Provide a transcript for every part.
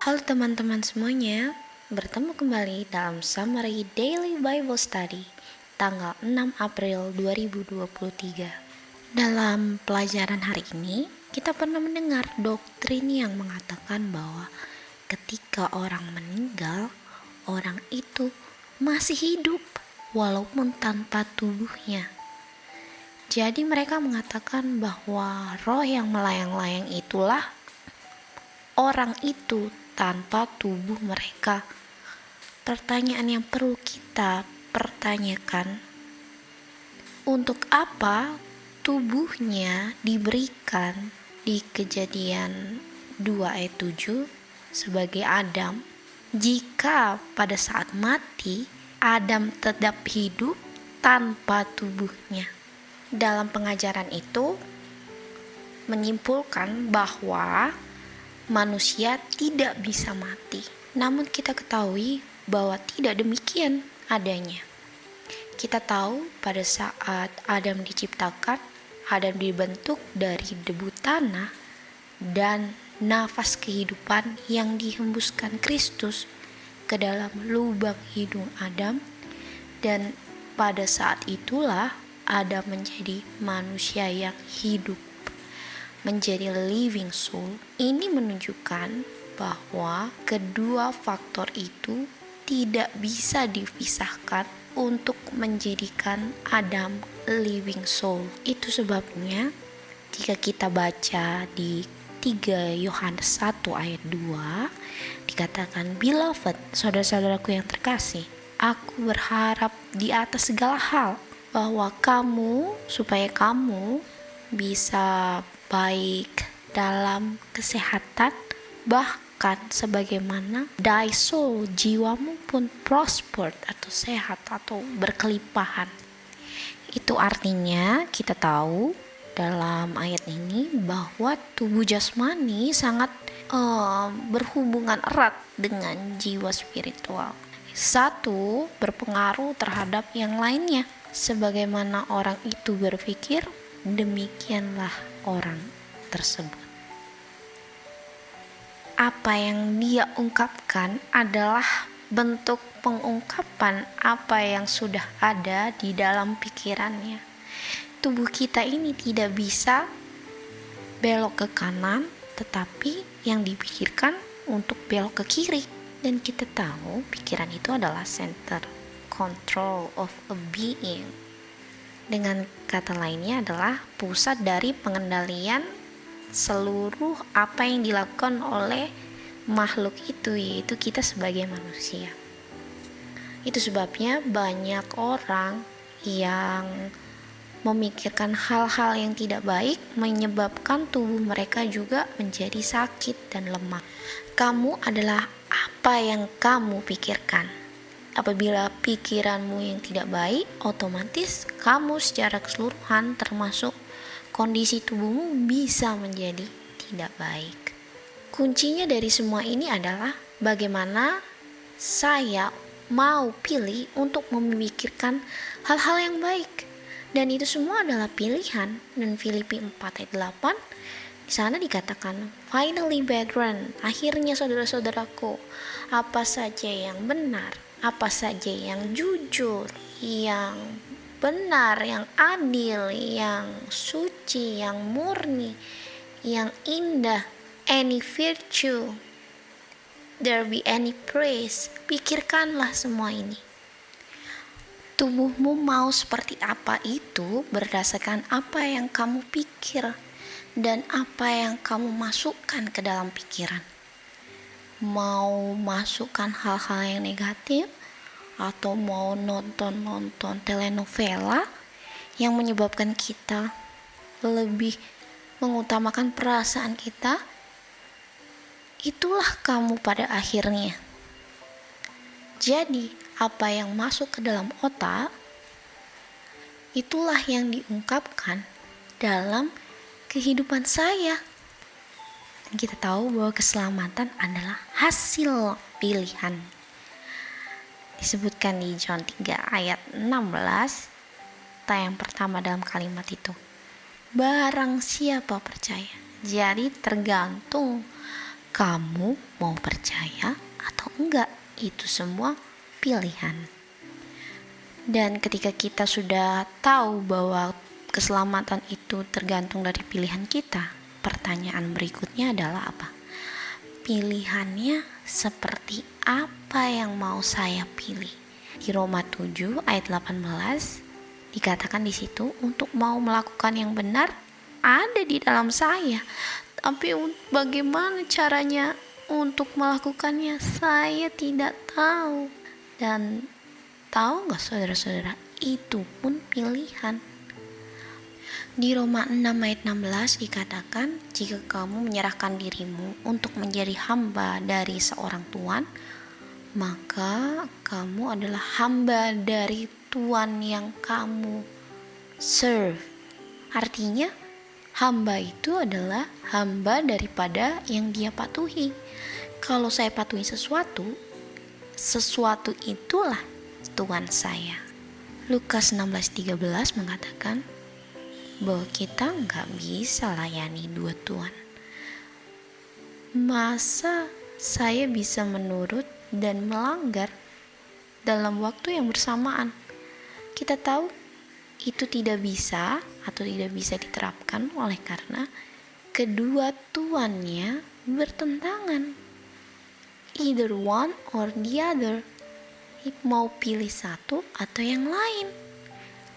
Halo teman-teman semuanya, bertemu kembali dalam Summary Daily Bible Study tanggal 6 April 2023. Dalam pelajaran hari ini, kita pernah mendengar doktrin yang mengatakan bahwa ketika orang meninggal, orang itu masih hidup walaupun tanpa tubuhnya. Jadi mereka mengatakan bahwa roh yang melayang-layang itulah orang itu tanpa tubuh mereka. Pertanyaan yang perlu kita pertanyakan, untuk apa tubuhnya diberikan di Kejadian 2 ayat 7 sebagai Adam, jika pada saat mati Adam tetap hidup tanpa tubuhnya? Dalam pengajaran itu menyimpulkan bahwa manusia tidak bisa mati. Namun kita ketahui bahwa tidak demikian adanya. Kita tahu pada saat Adam diciptakan, Adam dibentuk dari debu tanah dan nafas kehidupan yang dihembuskan Kristus ke dalam lubang hidung Adam, dan pada saat itulah Adam menjadi manusia yang hidup, menjadi living soul. Ini menunjukkan bahwa kedua faktor itu tidak bisa dipisahkan untuk menjadikan Adam living soul. Itu sebabnya jika kita baca di 3 Yohanes 1 ayat 2 dikatakan, "Beloved, saudara-saudaraku yang terkasih, aku berharap di atas segala hal bahwa supaya kamu bisa baik dalam kesehatan, bahkan sebagaimana thy soul, jiwamu pun prosper atau sehat atau berkelimpahan." Itu artinya kita tahu dalam ayat ini bahwa tubuh jasmani sangat berhubungan erat dengan jiwa spiritual. Satu berpengaruh terhadap yang lainnya. Sebagaimana orang itu berpikir, demikianlah orang tersebut. Apa yang dia ungkapkan adalah bentuk pengungkapan apa yang sudah ada di dalam pikirannya. Tubuh kita ini tidak bisa belok ke kanan, tetapi yang dipikirkan untuk belok ke kiri. Dan kita tahu pikiran itu adalah center control of a being. Dengan kata lainnya adalah pusat dari pengendalian seluruh apa yang dilakukan oleh makhluk itu, yaitu kita sebagai manusia. Itu sebabnya banyak orang yang memikirkan hal-hal yang tidak baik menyebabkan tubuh mereka juga menjadi sakit dan lemah. Kamu adalah apa yang kamu pikirkan. Apabila pikiranmu yang tidak baik, otomatis kamu secara keseluruhan termasuk kondisi tubuhmu bisa menjadi tidak baik. Kuncinya dari semua ini adalah bagaimana saya mau pilih untuk memikirkan hal-hal yang baik. Dan itu semua adalah pilihan. Dan Filipi 4 ayat 8 di sana dikatakan, "Finally brethren, akhirnya saudara-saudaraku, apa saja yang benar, apa saja yang jujur, yang benar, yang adil, yang suci, yang murni, yang indah, any virtue, there be any praise." Pikirkanlah semua ini. Tubuhmu mau seperti apa itu berdasarkan apa yang kamu pikir dan apa yang kamu masukkan ke dalam pikiran. Mau masukkan hal-hal yang negatif, atau mau nonton telenovela yang menyebabkan kita lebih mengutamakan perasaan kita, itulah kamu pada akhirnya. Jadi apa yang masuk ke dalam otak, itulah yang diungkapkan dalam kehidupan saya. Dan kita tahu bahwa keselamatan adalah hasil pilihan. Disebutkan di John 3 ayat 16, yang pertama dalam kalimat itu, barang siapa percaya. Jadi tergantung Kamu mau percaya atau enggak, itu semua pilihan. Dan ketika kita sudah tahu bahwa keselamatan itu tergantung dari pilihan kita, pertanyaan berikutnya adalah apa? Pilihannya seperti apa yang mau saya pilih? Di Roma 7 ayat 18 dikatakan di situ, untuk mau melakukan yang benar ada di dalam saya, tapi bagaimana caranya untuk melakukannya saya tidak tahu. Dan tahu gak saudara-saudara, itu pun pilihan. Di Roma 6 ayat 16 dikatakan, jika kamu menyerahkan dirimu untuk menjadi hamba dari seorang tuan, maka kamu adalah hamba dari tuan yang kamu serve. Artinya, hamba itu adalah hamba daripada yang dia patuhi. Kalau saya patuhi sesuatu itulah tuan saya. Lukas 16:13 mengatakan bahwa kita nggak bisa layani dua tuan. Masa saya bisa menurut dan melanggar dalam waktu yang bersamaan? Kita tahu itu tidak bisa atau tidak bisa diterapkan oleh karena kedua tuannya bertentangan. Either one or the other. Mau pilih satu atau yang lain.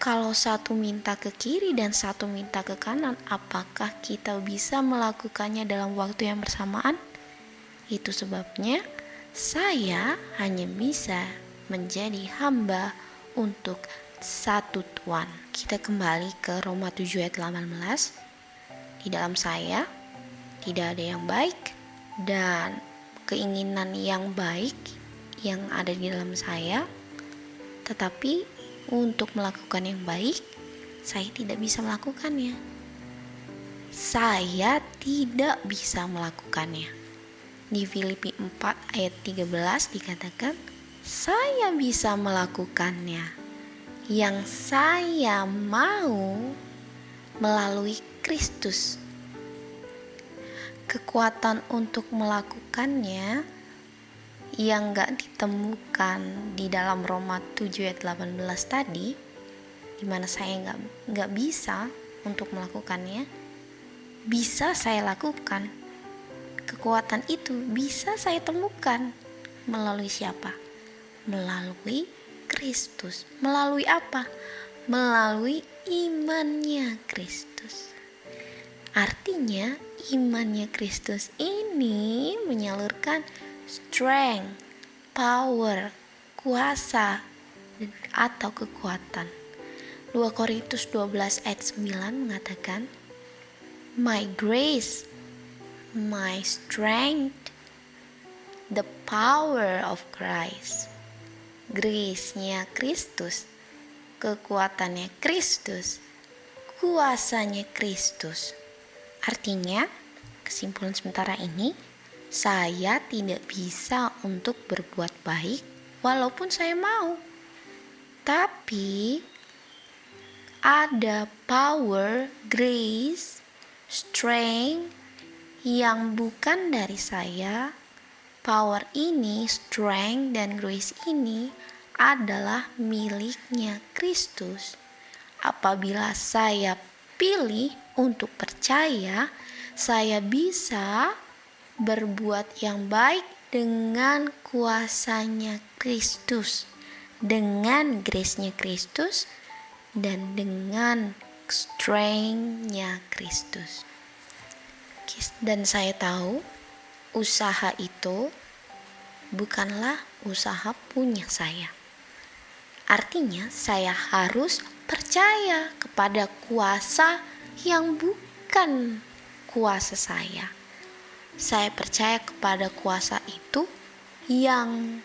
Kalau satu minta ke kiri dan satu minta ke kanan, apakah kita bisa melakukannya dalam waktu yang bersamaan? Itu sebabnya saya hanya bisa menjadi hamba untuk satu tuan. Kita kembali ke Roma 7 ayat 18. Di dalam saya tidak ada yang baik, dan keinginan yang baik yang ada di dalam saya, tetapi untuk melakukan yang baik saya tidak bisa melakukannya. Saya tidak bisa melakukannya. Di Filipi 4 ayat 13 dikatakan, saya bisa melakukannya yang saya mau melalui Kristus. Kekuatan untuk melakukannya yang gak ditemukan di dalam Roma 7 ayat 18 tadi, dimana saya gak bisa untuk melakukannya, bisa saya lakukan. Kekuatan itu bisa saya temukan melalui siapa? Melalui Kristus. Melalui apa? Melalui imannya Kristus. Artinya imannya Kristus ini menyalurkan strength, power, kuasa, atau kekuatan. 2 Korintus 12 ayat 9 mengatakan, my grace, my strength, the power of Christ. Grace-nya Kristus, kekuatannya Kristus, kuasanya Kristus. Artinya, kesimpulan sementara ini, saya tidak bisa untuk berbuat baik walaupun saya mau. Tapi ada power, grace, strength yang bukan dari saya. Power ini, strength dan grace ini adalah miliknya Kristus. Apabila saya pilih untuk percaya, saya bisa berbuat yang baik dengan kuasanya Kristus, dengan grace-nya Kristus, dan dengan strength-nya Kristus. Dan saya tahu usaha itu bukanlah usaha punya saya. Artinya saya harus percaya kepada kuasa yang bukan kuasa saya. Saya percaya kepada kuasa itu yang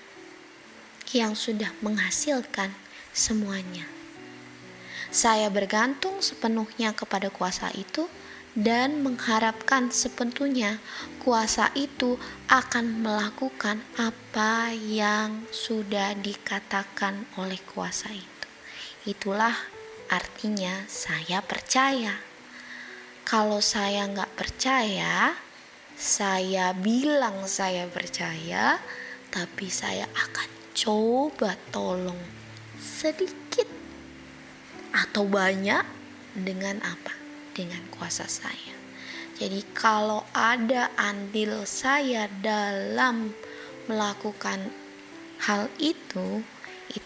sudah menghasilkan semuanya. Saya bergantung sepenuhnya kepada kuasa itu dan mengharapkan sepenuhnya kuasa itu akan melakukan apa yang sudah dikatakan oleh kuasa itu. Itulah artinya saya percaya. Kalau saya nggak percaya, Saya bilang saya percaya, tapi saya akan coba tolong sedikit atau banyak dengan apa? Dengan kuasa saya. Jadi kalau ada andil saya dalam melakukan hal itu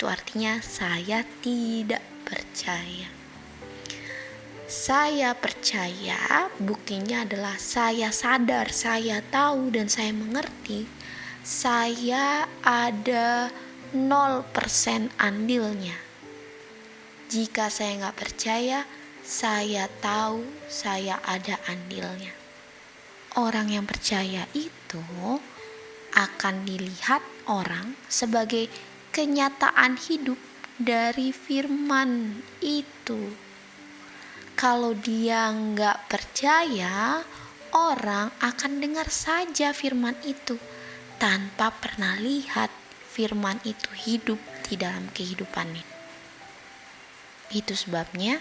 artinya saya tidak percaya. Saya percaya buktinya adalah saya sadar, saya tahu dan saya mengerti saya ada 0% andilnya. Jika saya nggak percaya, saya tahu saya ada andilnya. Orang yang percaya itu akan dilihat orang sebagai kenyataan hidup dari firman itu. Kalau dia nggak percaya, orang akan dengar saja firman itu tanpa pernah lihat firman itu hidup di dalam kehidupannya. Itu sebabnya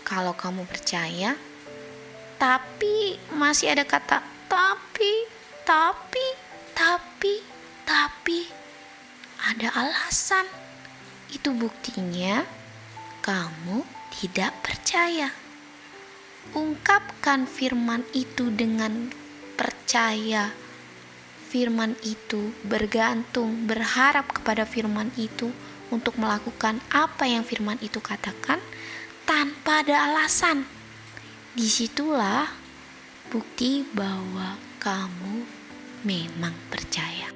kalau kamu percaya tapi masih ada kata tapi ada alasan, itu buktinya kamu tidak percaya. Ungkapkan firman itu dengan percaya. Firman itu bergantung, berharap kepada firman itu untuk melakukan apa yang firman itu katakan tanpa ada alasan. Disitulah bukti bahwa kamu memang percaya.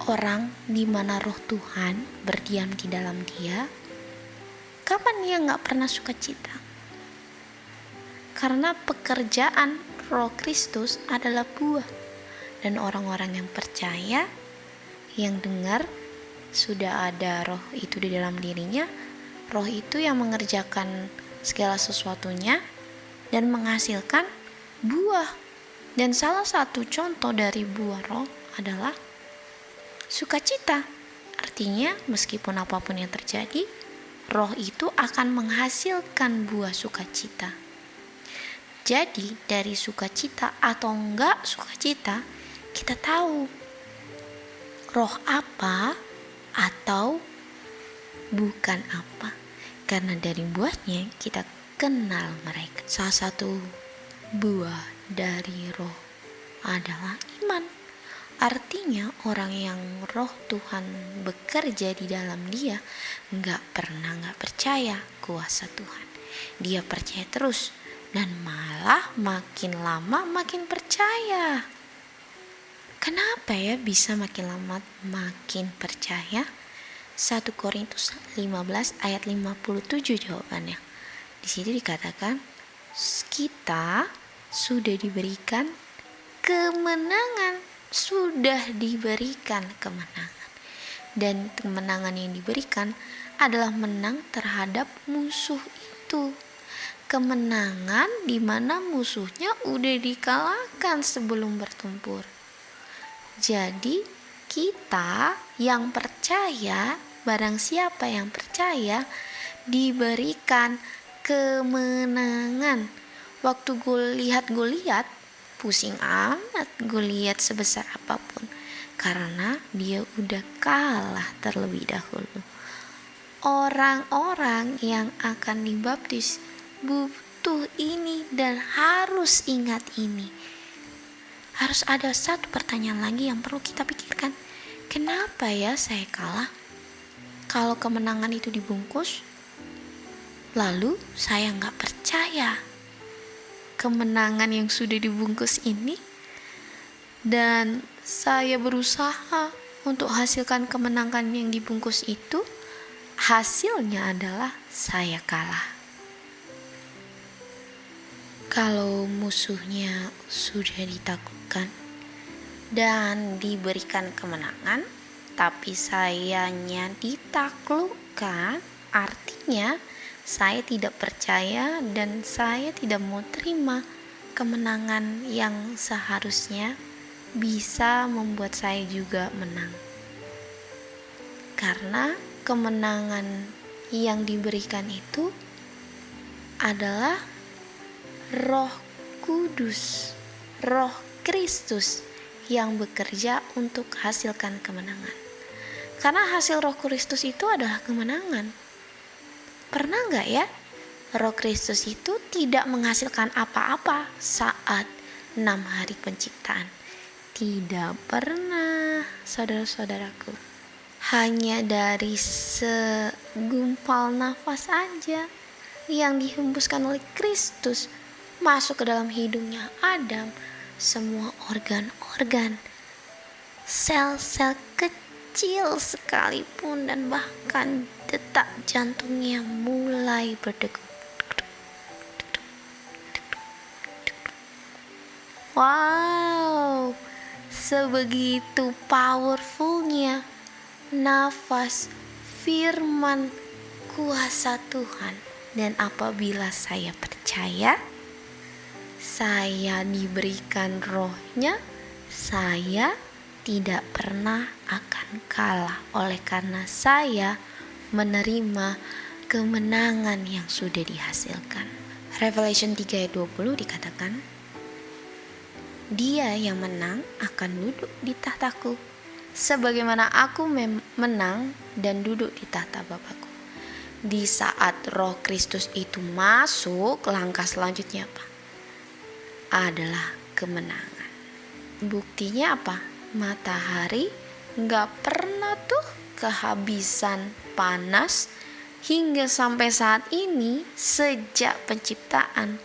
Orang di mana roh Tuhan berdiam di dalam dia, kapan dia gak pernah sukacita? Karena pekerjaan roh Kristus adalah buah. Dan orang-orang yang percaya, yang dengar sudah ada roh itu di dalam dirinya, roh itu yang mengerjakan segala sesuatunya dan menghasilkan buah. Dan salah satu contoh dari buah roh adalah sukacita. Artinya meskipun apapun yang terjadi, roh itu akan menghasilkan buah sukacita. Jadi dari sukacita atau enggak sukacita, kita tahu roh apa atau bukan apa. Karena dari buahnya kita kenal mereka. Salah satu buah dari roh adalah iman. Artinya orang yang roh Tuhan bekerja di dalam dia gak pernah gak percaya kuasa Tuhan. Dia percaya terus dan malah makin lama makin percaya. Kenapa ya bisa makin lama makin percaya? 1 Korintus 15 ayat 57 jawabannya. Di situ dikatakan kita sudah diberikan kemenangan, sudah diberikan kemenangan. Dan kemenangan yang diberikan adalah menang terhadap musuh itu. Kemenangan di mana musuhnya udah dikalahkan sebelum bertempur. Jadi kita yang percaya, barang siapa yang percaya, diberikan kemenangan. Waktu Goliat pusing amat Goliat sebesar apapun, karena dia udah kalah terlebih dahulu. Orang-orang yang akan dibaptis butuh ini dan harus ingat ini. Harus ada satu pertanyaan lagi yang perlu kita pikirkan. Kenapa ya saya kalah? Kalau kemenangan itu dibungkus, lalu saya gak percaya kemenangan yang sudah dibungkus ini, dan saya berusaha untuk hasilkan kemenangan yang dibungkus itu, hasilnya adalah saya kalah. Kalau musuhnya sudah ditaklukkan dan diberikan kemenangan, tapi sayanya ditaklukkan, artinya saya tidak percaya dan saya tidak mau terima kemenangan yang seharusnya bisa membuat saya juga menang. Karena kemenangan yang diberikan itu adalah Roh Kudus. Roh Kristus yang bekerja untuk hasilkan kemenangan. Karena hasil Roh Kristus itu adalah kemenangan. Pernah gak ya, Roh Kristus itu tidak menghasilkan apa-apa saat 6 hari penciptaan? Tidak pernah, saudara-saudaraku. Hanya dari segumpal nafas aja yang dihembuskan oleh Kristus masuk ke dalam hidungnya Adam, semua organ-organ, sel-sel kecil sekalipun dan bahkan detak jantungnya mulai berdegup. Wow, sebegitu powerfulnya nafas firman kuasa Tuhan. Dan apabila saya percaya, saya diberikan rohnya, saya tidak pernah akan kalah oleh karena saya menerima kemenangan yang sudah dihasilkan. Revelation 3 ayat 20 dikatakan, Dia yang menang akan duduk di tahtaku, sebagaimana aku menang dan duduk di tahta Bapakku. Di saat Roh Kristus itu masuk, langkah selanjutnya apa? Adalah kemenangan. Buktinya apa? Matahari gak pernah tuh kehabisan panas hingga sampai saat ini. Sejak penciptaan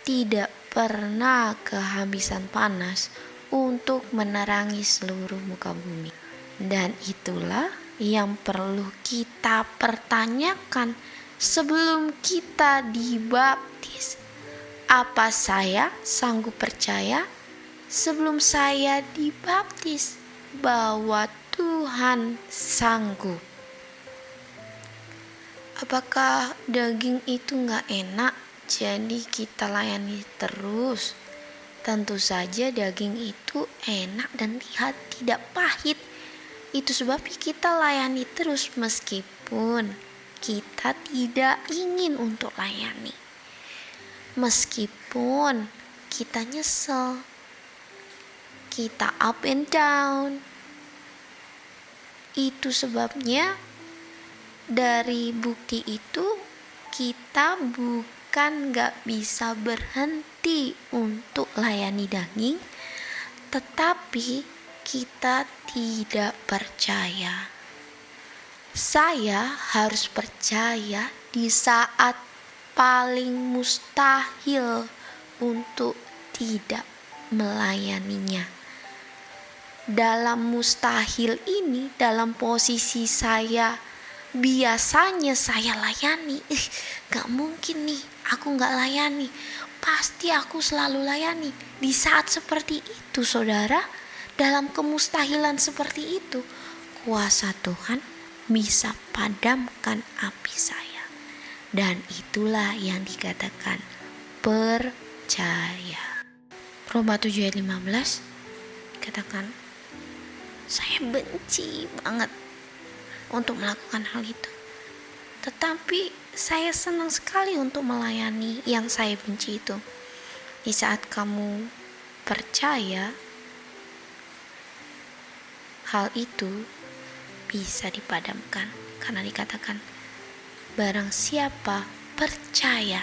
tidak pernah kehabisan panas untuk menerangi seluruh muka bumi. Dan itulah yang perlu kita pertanyakan sebelum kita dibaptis. Apa saya sanggup percaya sebelum saya dibaptis bahwa Tuhan sanggup? Apakah daging itu gak enak jadi kita layani terus? Tentu saja daging itu enak dan tidak pahit. Itu sebabnya kita layani terus meskipun kita tidak ingin untuk layani. Meskipun kita nyesel, kita up and down. Itu sebabnya dari bukti itu kita bukan gak bisa berhenti untuk layani daging, tetapi kita tidak percaya. Saya harus percaya di saat paling mustahil untuk tidak melayaninya. Dalam mustahil ini, dalam posisi saya biasanya saya layani, gak mungkin nih aku gak layani, pasti aku selalu layani. Di saat seperti itu saudara, dalam kemustahilan seperti itu, kuasa Tuhan bisa padamkan api saya. Dan itulah yang dikatakan percaya. Roma 7 ayat 15 katakan, saya benci banget untuk melakukan hal itu, tetapi saya senang sekali untuk melayani yang saya benci itu. Di saat kamu percaya, hal itu bisa dipadamkan, karena dikatakan barang siapa percaya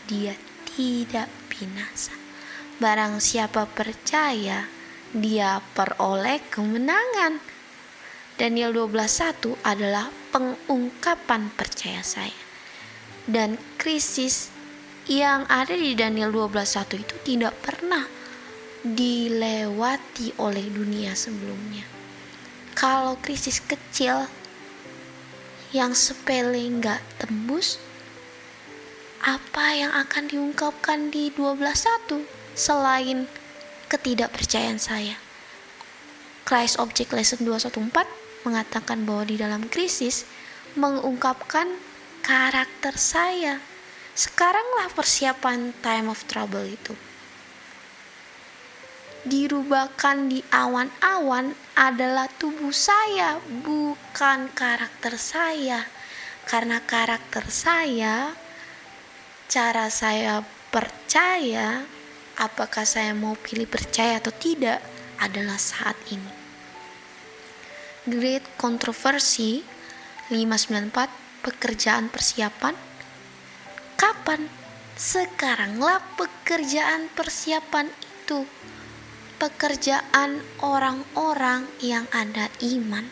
dia tidak binasa. Barang siapa percaya dia peroleh kemenangan. Daniel 12:1 adalah pengungkapan percaya saya. Dan krisis yang ada di Daniel 12:1 itu tidak pernah dilewati oleh dunia sebelumnya. Kalau krisis kecil yang sepele gak tembus, apa yang akan diungkapkan di 12:1 selain ketidakpercayaan saya? Christ Object Lesson 214 mengatakan bahwa di dalam krisis mengungkapkan karakter saya. Sekaranglah persiapan time of trouble itu. Dirubahkan di awan-awan adalah tubuh saya, bukan karakter saya. Karena karakter saya, cara saya percaya apakah saya mau pilih percaya atau tidak adalah saat ini. Great Controversy 594, pekerjaan persiapan. Kapan? Sekaranglah pekerjaan persiapan itu. Pekerjaan orang-orang yang ada iman.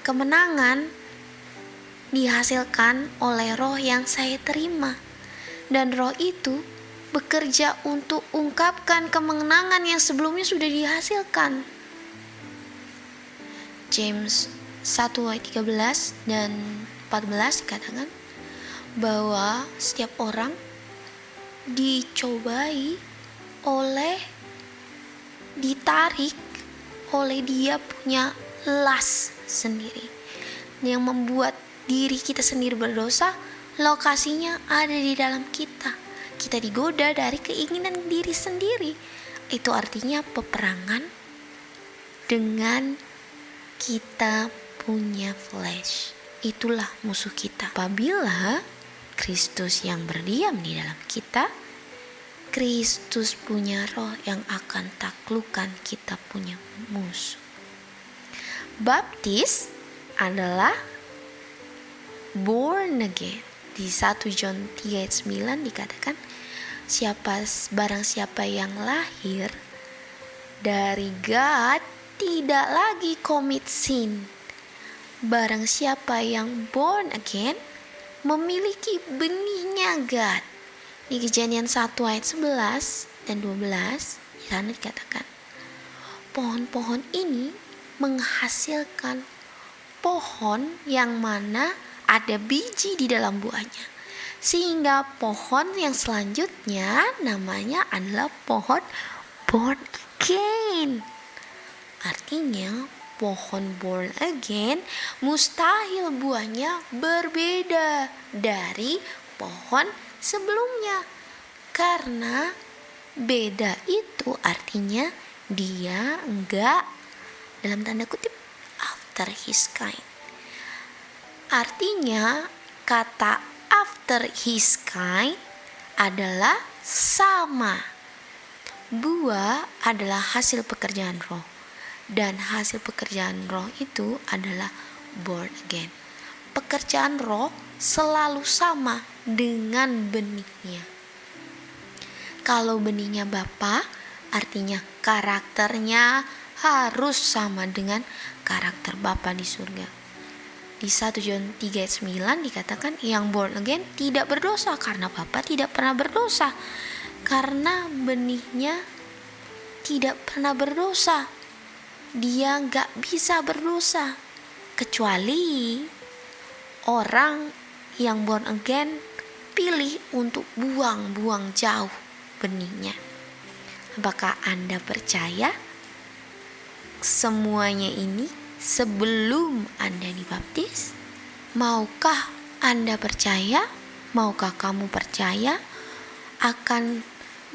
Kemenangan dihasilkan oleh roh yang saya terima. Dan roh itu bekerja untuk ungkapkan kemenangan yang sebelumnya sudah dihasilkan. James 1 ayat 13 dan 14 dikatakan bahwa setiap orang ditarik oleh dia punya las sendiri yang membuat diri kita sendiri berdosa. Lokasinya ada di dalam kita. Kita digoda dari keinginan diri sendiri. Itu artinya peperangan dengan kita punya flesh. Itulah musuh kita. Apabila Kristus yang berdiam di dalam kita, Kristus punya roh yang akan taklukkan kita punya musuh. Baptis adalah born again. Di 1 John 3 ayat 9 dikatakan, barang siapa yang lahir dari God tidak lagi commit sin. Barang siapa yang born again memiliki benihnya God. Di Kejadian 1 ayat 11 dan 12 di sana dikatakan, pohon-pohon ini menghasilkan pohon yang mana ada biji di dalam buahnya. Sehingga pohon yang selanjutnya namanya adalah pohon born again. Artinya pohon born again mustahil buahnya berbeda dari pohon sebelumnya. Karena beda itu artinya dia enggak, dalam tanda kutip, after his kind. Artinya kata after his kind adalah sama. Buah adalah hasil pekerjaan roh. Dan hasil pekerjaan roh itu adalah born again. Pekerjaan roh selalu sama dengan benihnya. Kalau benihnya Bapa, artinya karakternya harus sama dengan karakter Bapa di surga. Di 1 John 3 ayat 9 dikatakan yang born again tidak berdosa karena Bapa tidak pernah berdosa. Karena benihnya tidak pernah berdosa. Dia gak bisa berdosa kecuali orang yang born again pilih untuk buang jauh benihnya. Apakah Anda percaya semuanya ini sebelum Anda dibaptis? Maukah Anda percaya? Maukah kamu percaya akan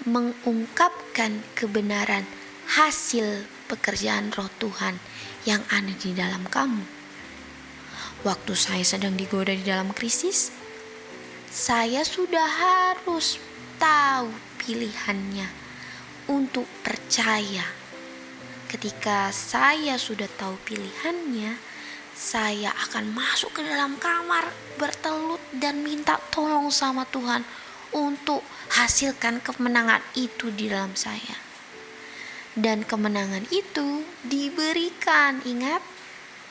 mengungkapkan kebenaran hasil pekerjaan roh Tuhan yang ada di dalam kamu? Waktu saya sedang digoda di dalam krisis, saya sudah harus tahu pilihannya untuk percaya. Ketika saya sudah tahu pilihannya, saya akan masuk ke dalam kamar, bertelut dan minta tolong sama Tuhan untuk hasilkan kemenangan itu di dalam saya. Dan kemenangan itu diberikan, ingat,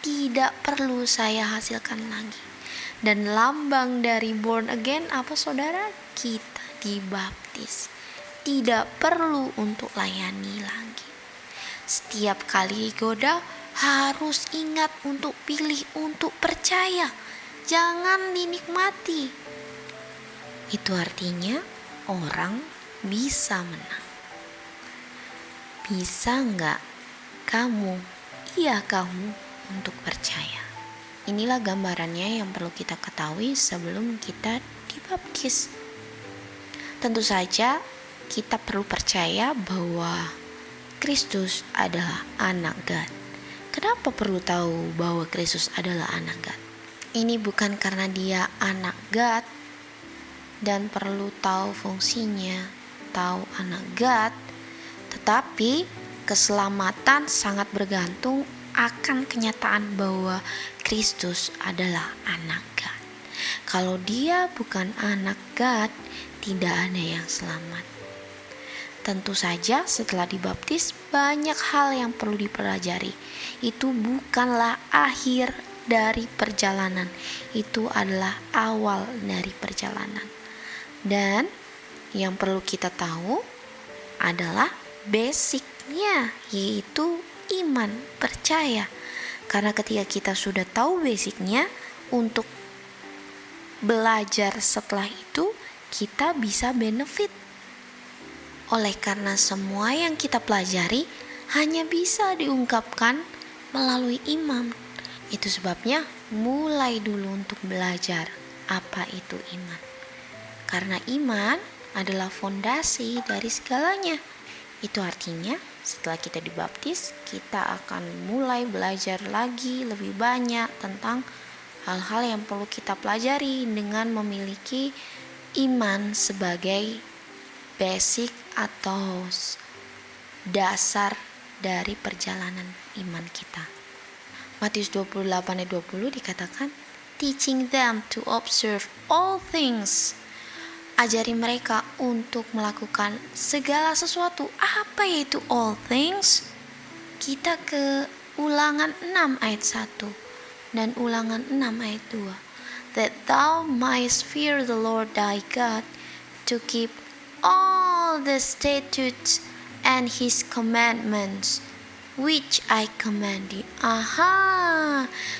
tidak perlu saya hasilkan lagi. Dan lambang dari born again apa saudara? Kita dibaptis. Tidak perlu untuk layani lagi. Setiap kali goda harus ingat untuk pilih untuk percaya. Jangan dinikmati. Itu artinya orang bisa menang. Bisa enggak kamu? Iya kamu untuk percaya. Inilah gambarannya yang perlu kita ketahui sebelum kita dibaptis. Tentu saja kita perlu percaya bahwa Kristus adalah anak God. Kenapa perlu tahu bahwa Kristus adalah anak God? Ini bukan karena dia anak God dan perlu tahu fungsinya, atau anak God, tetapi keselamatan sangat bergantung akan kenyataan bahwa Kristus adalah anak God. Kalau dia bukan anak God, tidak ada yang selamat. Tentu saja setelah dibaptis banyak hal yang perlu dipelajari. Itu bukanlah akhir dari perjalanan, itu adalah awal dari perjalanan. Dan yang perlu kita tahu adalah basicnya, yaitu iman, percaya. Karena ketika kita sudah tahu basicnya, untuk belajar setelah itu kita bisa benefit. Oleh karena semua yang kita pelajari hanya bisa diungkapkan melalui iman. Itu sebabnya mulai dulu untuk belajar apa itu iman. Karena iman adalah fondasi dari segalanya. Itu artinya setelah kita dibaptis, kita akan mulai belajar lagi lebih banyak tentang hal-hal yang perlu kita pelajari dengan memiliki iman sebagai basic atau dasar dari perjalanan iman kita. Matius 28 ayat 20 dikatakan, teaching them to observe all things. Ajari mereka untuk melakukan segala sesuatu. Apa itu all things? Kita ke Ulangan 6 ayat 1 dan Ulangan 6 ayat 2. That thou mightst fear the Lord thy God, to keep all the statutes and his commandments which I command you.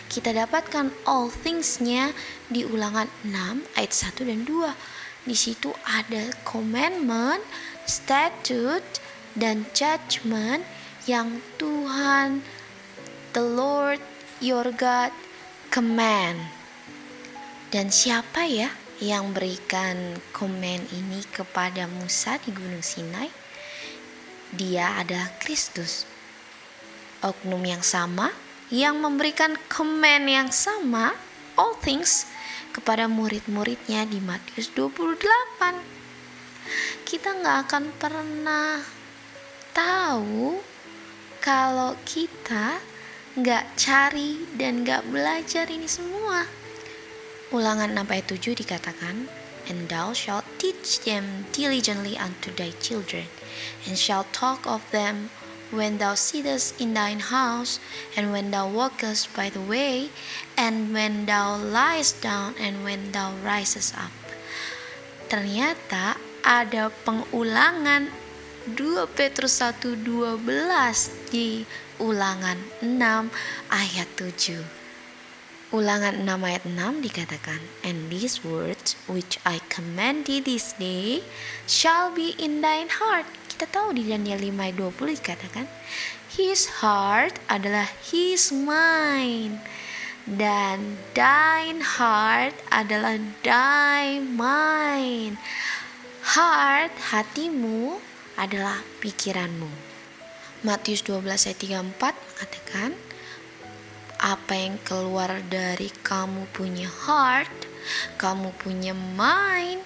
Kita dapatkan all things-nya di Ulangan 6 ayat 1 dan 2. Di situ ada commandment, statute, dan judgment yang Tuhan, the Lord, your God, command. Dan siapa ya yang berikan command ini kepada Musa di Gunung Sinai? Dia adalah Kristus. Oknum yang sama yang memberikan command yang sama, all things, kepada murid-muridnya di Matius 28. Kita gak akan pernah tahu kalau kita gak cari dan gak belajar ini semua. Ulangan 6 ayat 7 dikatakan, and thou shalt teach them diligently unto thy children, and shalt talk of them when thou sittest in thine house, and when thou walkest by the way, and when thou liest down, and when thou risest up. Ternyata ada pengulangan 2 Petrus 1:12 di Ulangan 6 ayat 7. Ulangan 6 ayat 6 dikatakan, and these words which I command thee this day shall be in thine heart. Kita tahu di Daniel 5 ayat 20 dikatakan, his heart adalah his mind, dan thine heart adalah thy mind. Heart, hatimu, adalah pikiranmu. Matius 12 ayat 34 mengatakan, apa yang keluar dari kamu punya heart, kamu punya mind,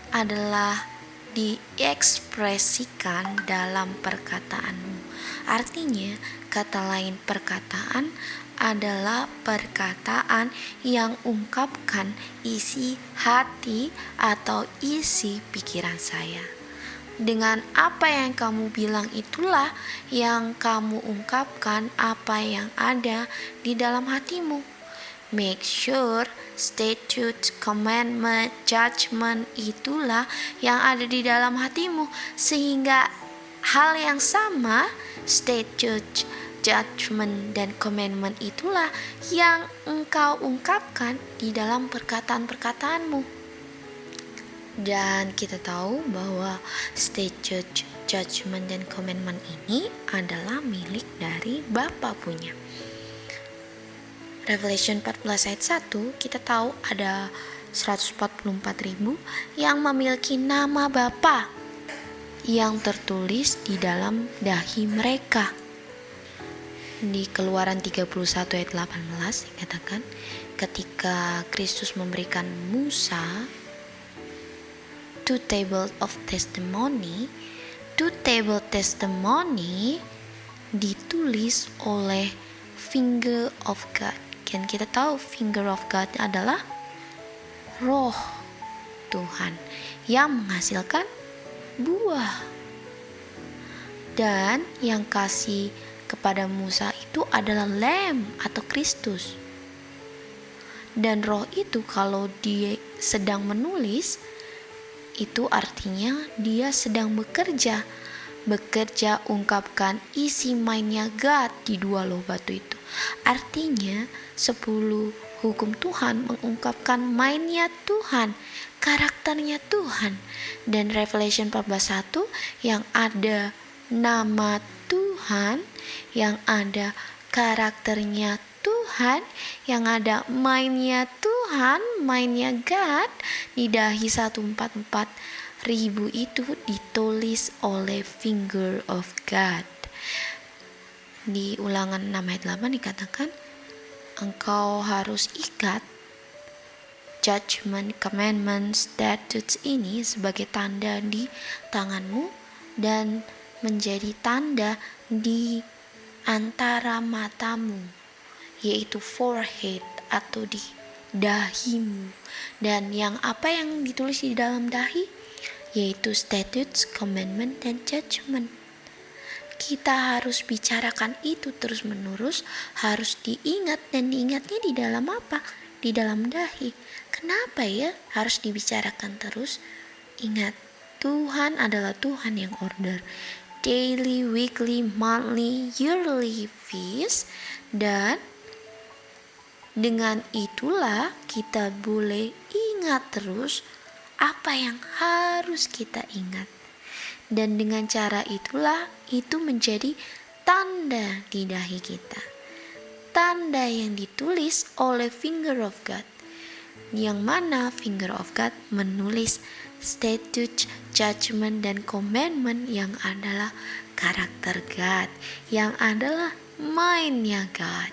adalah diekspresikan dalam perkataanmu. Artinya, kata lain perkataan adalah perkataan yang ungkapkan isi hati atau isi pikiran saya. Dengan apa yang kamu bilang itulah yang kamu ungkapkan apa yang ada di dalam hatimu. Make sure statute, commandment, judgment itulah yang ada di dalam hatimu, sehingga hal yang sama, statute, judgment, dan commandment itulah yang engkau ungkapkan di dalam perkataan-perkataanmu. Dan kita tahu bahwa statute, judgment, dan commandment ini adalah milik dari Bapa punya. Revelation 14 ayat 1 kita tahu ada 144.000 yang memiliki nama Bapa yang tertulis di dalam dahi mereka. Di Keluaran 31 ayat 18 dikatakan, ketika Kristus memberikan Musa two table of testimony. Two table testimony ditulis oleh finger of God. Dan kita tahu finger of God adalah roh Tuhan yang menghasilkan buah. Dan yang kasih kepada Musa itu adalah Lamb atau Kristus. Dan roh itu kalau dia sedang menulis, itu artinya dia sedang bekerja ungkapkan isi mainnya God di dua loh batu itu. Artinya 10 hukum Tuhan mengungkapkan mainnya Tuhan, karakternya Tuhan. Dan Revelation 14:1 yang ada nama Tuhan, yang ada karakternya Tuhan, yang ada mainnya Tuhan, mainnya God di dahi 144.000 itu ditulis oleh finger of God. Di Ulangan 6 ayat 8 dikatakan, engkau harus ikat judgment, commandment, statutes ini sebagai tanda di tanganmu dan menjadi tanda di antara matamu, yaitu forehead atau di dahimu. Dan yang apa yang ditulis di dalam dahi? Yaitu statutes, commandment, dan judgment. Kita harus bicarakan itu terus menerus, harus diingat, dan diingatnya di dalam apa? Di dalam dahi. Kenapa ya harus dibicarakan terus? Ingat, Tuhan adalah Tuhan yang order. Daily, weekly, monthly, yearly feast. Dan dengan itulah kita boleh ingat terus apa yang harus kita ingat. Dan dengan cara itulah itu menjadi tanda di dahi kita. Tanda yang ditulis oleh finger of God. Yang mana finger of God menulis statute, judgment, dan commandment yang adalah karakter God, yang adalah mindnya God.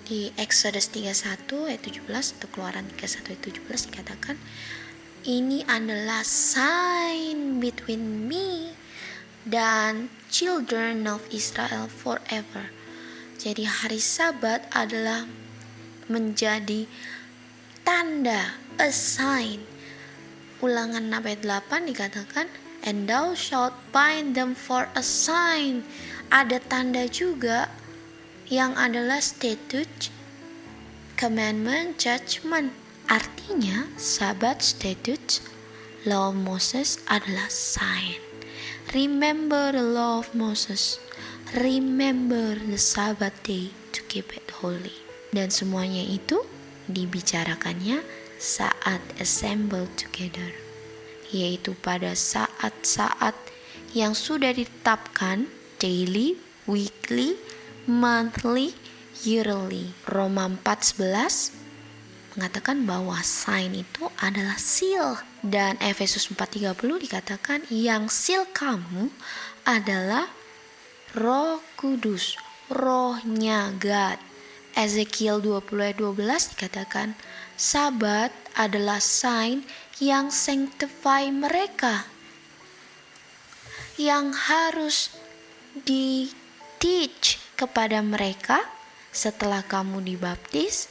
Di Exodus 31 ayat 17 atau Keluaran 31 ayat 17 dikatakan, ini adalah sign between me dan children of Israel forever. Jadi hari Sabat adalah menjadi tanda, a sign. Ulangan 6 ayat 8 dikatakan, and thou shalt bind them for a sign. Ada tanda juga yang adalah statute, commandment, judgment. Artinya Sabat, statutes, law of Moses adalah sign. Remember the law of Moses. Remember the Sabbath day to keep it holy. Dan semuanya itu dibicarakannya saat assemble together, yaitu pada saat-saat yang sudah ditetapkan daily, weekly, monthly, yearly. Roma 4:11 mengatakan bahwa sign itu adalah seal. Dan Efesus 4:30 dikatakan yang seal kamu adalah Roh Kudus, rohnya God. Ezekiel 20 ayat 12 dikatakan Sabat adalah sign yang sanctify mereka, yang harus di-teach kepada mereka setelah kamu dibaptis.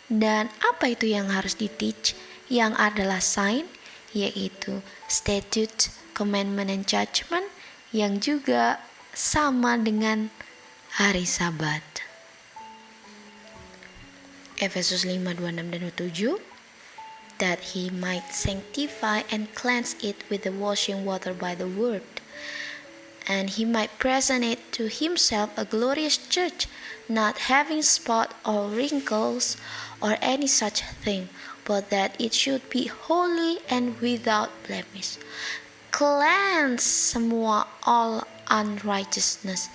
Dan apa itu yang harus di-teach? Yang adalah sign, yaitu statute, commandment, and judgment, yang juga sama dengan hari Sabat. Efesus 5:26 dan 27, that he might sanctify and cleanse it with the washing water by the word, and he might present it to himself a glorious church, not having spot or wrinkles or any such thing, but that it should be holy and without blemish. Cleanse semua all unrighteousness.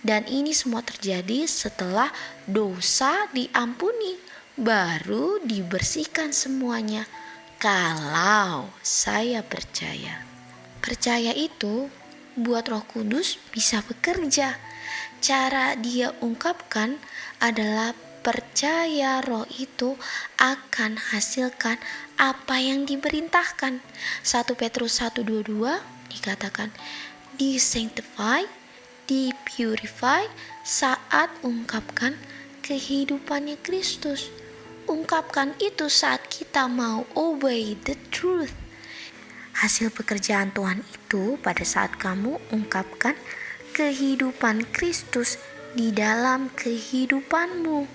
Dan ini semua terjadi setelah dosa diampuni, baru dibersihkan semuanya. Kalau saya percaya. Percaya itu buat Roh Kudus bisa bekerja. Cara dia ungkapkan adalah percaya roh itu akan hasilkan apa yang diperintahkan. 1 Petrus 1:22 dikatakan, "Di sanctify, di purify," saat ungkapkan kehidupannya Kristus. Ungkapkan itu saat kita mau obey the truth. Hasil pekerjaan Tuhan itu pada saat kamu ungkapkan kehidupan Kristus di dalam kehidupanmu.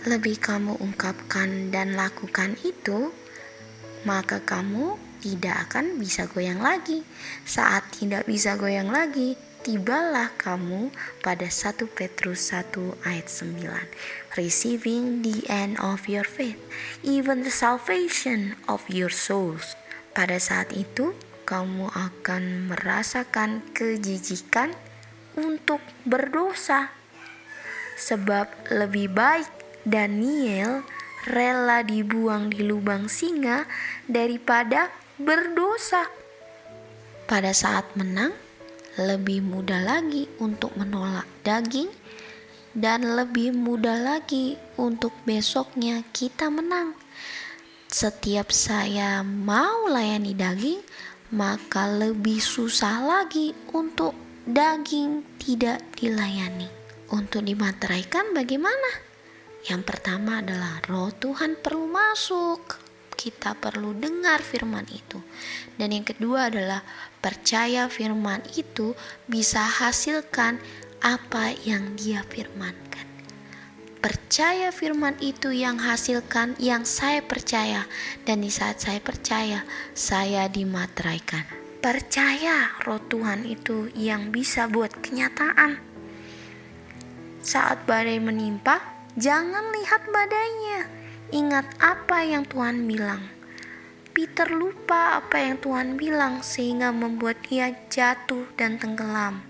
Lebih kamu ungkapkan dan lakukan itu, maka kamu tidak akan bisa goyang lagi. Saat tidak bisa goyang lagi, tibalah kamu pada 1 Petrus 1 ayat 9. Receiving the end of your faith, even the salvation of your souls. Pada saat itu, kamu akan merasakan kejijikan untuk berdosa. Sebab lebih baik Daniel rela dibuang di lubang singa daripada berdosa. Pada saat menang, lebih mudah lagi untuk menolak daging, dan lebih mudah lagi untuk besoknya kita menang. Setiap saya mau layani daging, maka lebih susah lagi untuk daging tidak dilayani. Untuk dimateraikan bagaimana? Yang pertama adalah roh Tuhan perlu masuk. Kita perlu dengar firman itu. Dan yang kedua adalah percaya firman itu bisa hasilkan apa yang dia firmankan. Percaya firman itu yang hasilkan yang saya percaya. Dan di saat saya percaya, saya dimateraikan. Percaya roh Tuhan itu yang bisa buat kenyataan. Saat badai menimpa, jangan lihat badainya. Ingat apa yang Tuhan bilang. Peter lupa apa yang Tuhan bilang sehingga membuat dia jatuh dan tenggelam.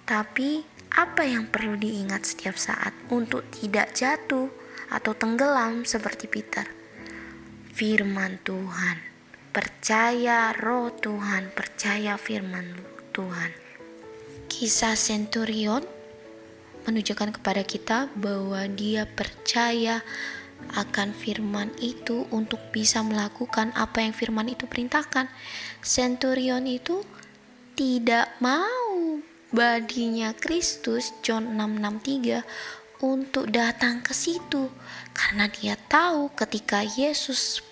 Tapi apa yang perlu diingat setiap saat untuk tidak jatuh atau tenggelam seperti Peter? Firman Tuhan. Percaya roh Tuhan, percaya firman Tuhan. Kisah Centurion menunjukkan kepada kita bahwa dia percaya akan firman itu untuk bisa melakukan apa yang firman itu perintahkan. Centurion itu tidak mau badinya Kristus, John 6:63, untuk datang ke situ karena dia tahu ketika Yesus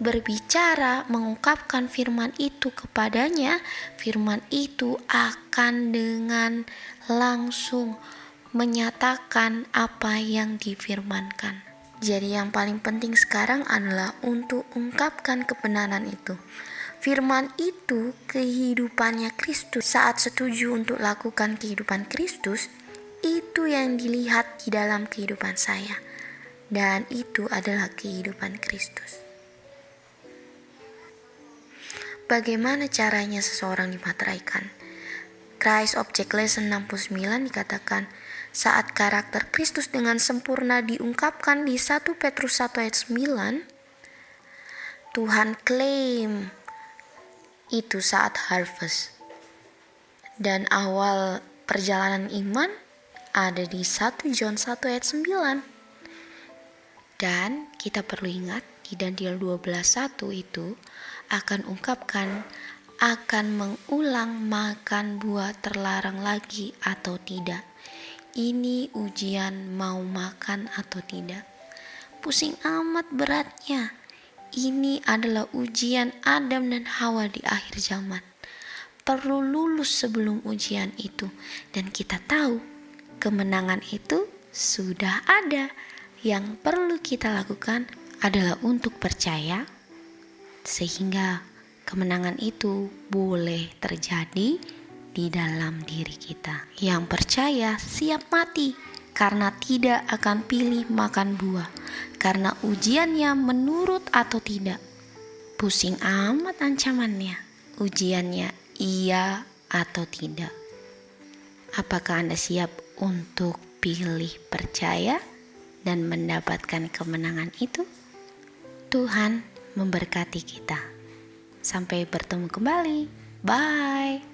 berbicara, mengungkapkan firman itu kepadanya, firman itu akan dengan langsung menyatakan apa yang difirmankan. Jadi yang paling penting sekarang adalah untuk ungkapkan kebenaran itu. Firman itu kehidupannya Kristus. Saat setuju untuk lakukan kehidupan Kristus, itu yang dilihat di dalam kehidupan saya. Dan itu adalah kehidupan Kristus. Bagaimana caranya seseorang dimateraikan? Christ Object Lesson 69 dikatakan, saat karakter Kristus dengan sempurna diungkapkan di 1 Petrus 1 ayat 9, Tuhan klaim itu saat harvest. Dan awal perjalanan iman ada di 1 John 1 ayat 9. Dan kita perlu ingat di Daniel 12:1 itu akan ungkapkan akan mengulang makan buah terlarang lagi atau tidak. Ini ujian mau makan atau tidak. Pusing amat beratnya. Ini adalah ujian Adam dan Hawa di akhir zaman. Perlu lulus sebelum ujian itu. Dan kita tahu kemenangan itu sudah ada. Yang perlu kita lakukan adalah untuk percaya sehingga kemenangan itu boleh terjadi di dalam diri kita. Yang percaya siap mati karena tidak akan pilih makan buah, karena ujiannya menurut atau tidak. Pusing amat ancamannya, ujiannya iya atau tidak. Apakah Anda siap untuk pilih percaya dan mendapatkan kemenangan itu? Tuhan memberkati kita. Sampai bertemu kembali. Bye.